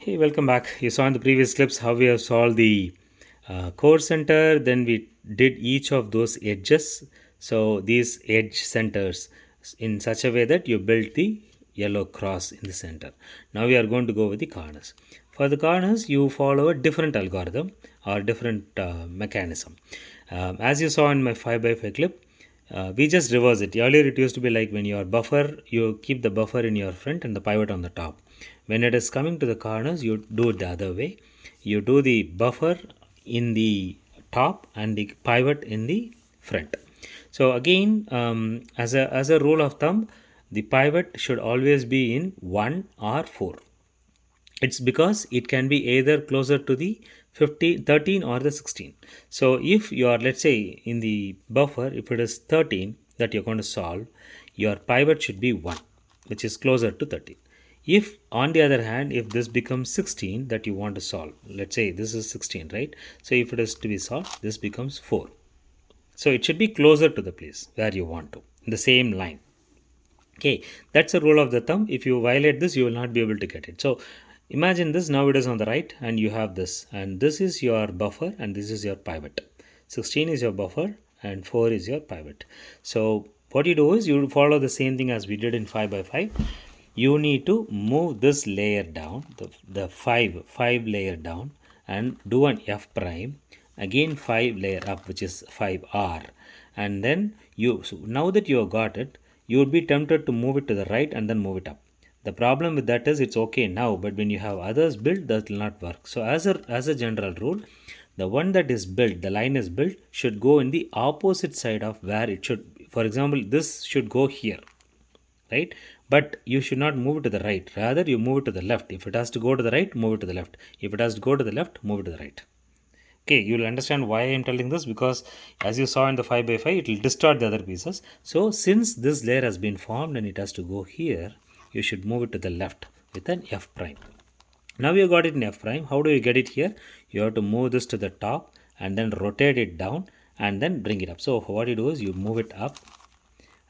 Hey, welcome back. You saw in the previous clips how we have solved the core center, then we did each of those edges. So these edge centers in such a way that you built the yellow cross in the center. Now we are going to go with the corners. For the corners, you follow a different algorithm or different mechanism. As you saw in my 5 by 5 clip, we just reverse it. Earlier it used to be like when your buffer, you keep the buffer in your front and the pivot on the top. When it is coming to the corners, you do it the other way. You do the buffer in the top and the pivot in the front. So again, as a rule of thumb, the pivot should always be in 1 or 4. It's because it can be either closer to the 13 or the 16. So if you are, let's say, in the buffer, if it is 13 that you're going to solve, your pivot should be 1, which is closer to 13. If on the other hand, if this becomes 16 that you want to solve, let's say this is 16, right? So if it is to be solved, this becomes 4. So it should be closer to the place where you want to, in the same line. Okay, that's a rule of the thumb. If you violate this, you will not be able to get it. So imagine this, now it is on the right and you have this, and this is your buffer and this is your pivot. 16 is your buffer and 4 is your pivot. So what you do is you follow the same thing as we did in 5 by 5. You need to move this layer down, the 5 layer down, and do an F prime, again 5 layer up, which is 5R, and then so now that you have got it, you would be tempted to move it to the right and then move it up. The problem with that is it's okay now, but when you have others built, that will not work. So as a general rule, the one that is built, the line is built, should go in the opposite side of where it should. For example, this should go here, right? But you should not move it to the right. Rather, you move it to the left. If it has to go to the right, move it to the left. If it has to go to the left, move it to the right. Okay, you will understand why I am telling this, because as you saw in the 5 by 5, it will distort the other pieces. So since this layer has been formed and it has to go here, you should move it to the left with an F prime. Now you got it in F prime. How do you get it here? You have to move this to the top and then rotate it down and then bring it up. So what you do is you move it up,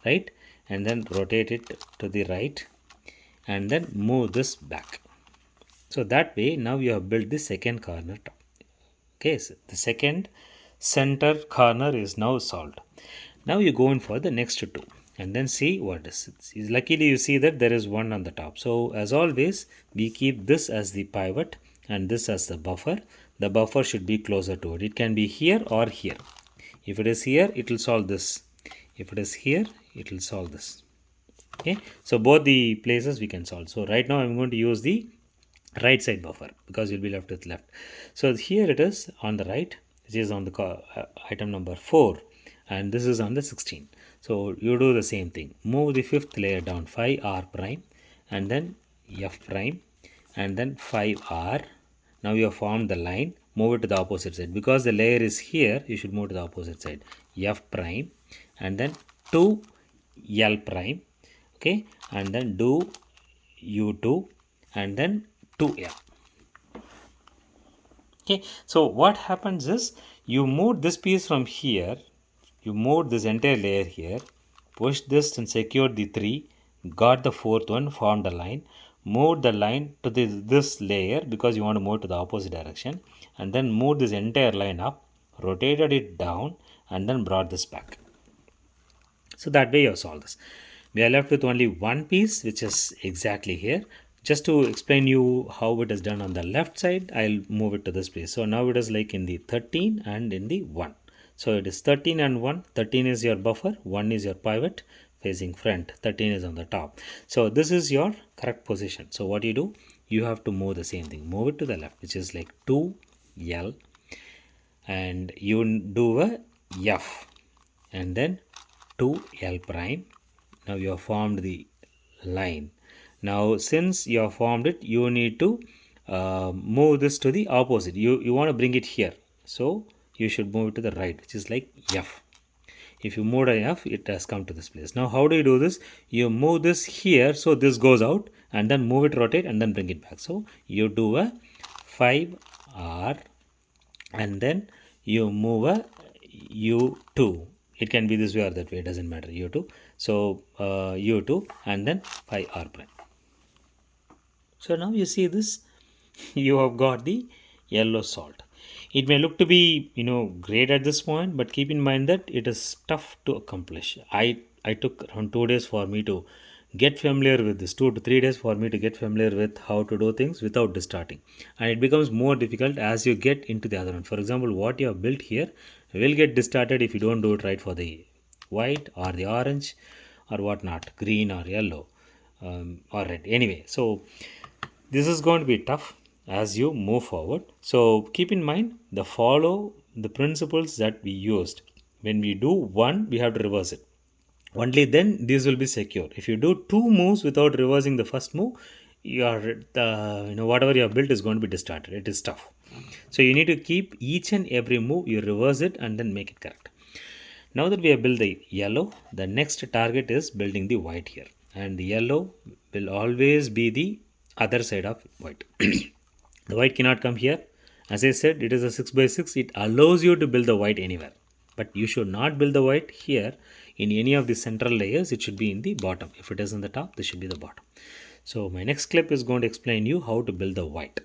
right, and then rotate it to the right and then move this back. So that way now you have built the second corner top. Okay, so the second center corner is now solved. Now you go in for the next two and then see what is it. Luckily you see that there is one on the top. So as always, we keep this as the pivot and this as the buffer. The buffer should be closer to it. It can be here or here. If it is here, it will solve this. If it is here, it will solve this. Okay, so both the places we can solve. So right now I'm going to use the right side buffer because you'll be left with left. So here it is on the right, which is on the item number 4, and this is on the 16. So you do the same thing. Move the fifth layer down, 5R prime, and then F prime, and then 5R. Now you have formed the line. Move it to the opposite side. Because the layer is here, you should move to the opposite side. F prime, and then 2L prime. Okay, and then do U2, and then 2L. Okay, so what happens is you move this piece from here, you move this entire layer here, push this and secure the 3, got the fourth one, formed a line, moved the line to this layer because you want to move to the opposite direction, and then move this entire line up, rotated it down, and then brought this back. So that way you have solved this. We are left with only one piece, which is exactly here. Just to explain you how it is done on the left side, I'll move it to this place. So now it is like in the 13 and in the 1. So it is 13 and 1. 13 is your buffer, 1 is your pivot facing front, 13 is on the top. So this is your correct position. So what you do, you have to move the same thing. Move it to the left, which is like 2L, and you do a F, and then 2L prime. Now you have formed the line. Now since you have formed it, you need to move this to the opposite. You want to bring it here, so you should move it to the right, which is like F. If you move a F, it has come to this place. Now how do you do this? You move this here, so this goes out, and then move it, rotate, and then bring it back. So you do a 5R, and then you move a U2. It can be this way or that way, it doesn't matter. U2. So U2 and then 5R prime. So now you see this, you have got the yellow salt. It may look to be, great at this point, but keep in mind that it is tough to accomplish. I took around 2 days for me to get familiar with this, 2 to 3 days for me to get familiar with how to do things without distorting. And it becomes more difficult as you get into the other one. For example, what you have built here will get distorted if you don't do it right for the white or the orange or whatnot, green or yellow, or red. Anyway, so this is going to be tough as you move forward. So keep in mind the follow the principles that we used. When we do one, we have to reverse it. Only then this will be secure. If you do two moves without reversing the first move, your whatever you have built is going to be distorted. It is tough. So you need to keep each and every move, you reverse it and then make it correct. Now that we have built the yellow, the next target is building the white here. And the yellow will always be the other side of white. The white cannot come here. As I said, it is a 6x6. It allows you to build the white anywhere. But you should not build the white here in any of the central layers. It should be in the bottom. If it is in the top, this should be the bottom. So my next clip is going to explain you how to build the white.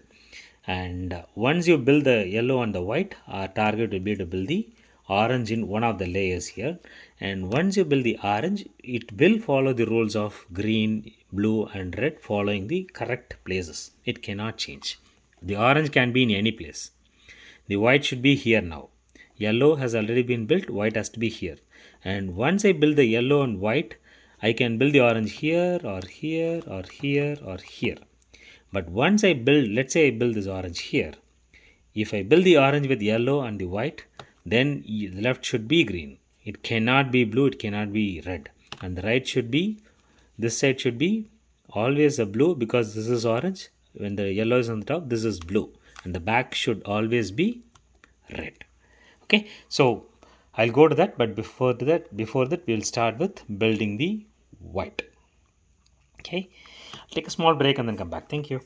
And once you build the yellow and the white, our target will be to build the orange in one of the layers here. And once you build the orange, it will follow the rules of green, blue and red, following the correct places. It cannot change. The orange can be in any place. The white should be here now. Yellow has already been built, white has to be here. And once I build the yellow and white, I can build the orange here or here or here or here. But once I build, let's say I build this orange here. If I build the orange with yellow and the white, then the left should be green. It cannot be blue, it cannot be red. And the right should be, this side should be always a blue because this is orange. When the yellow is on the top, this is blue. And the back should always be red. Okay, so I'll go to that, but before that we'll start with building the white. Okay, take a small break and then come back. Thank you.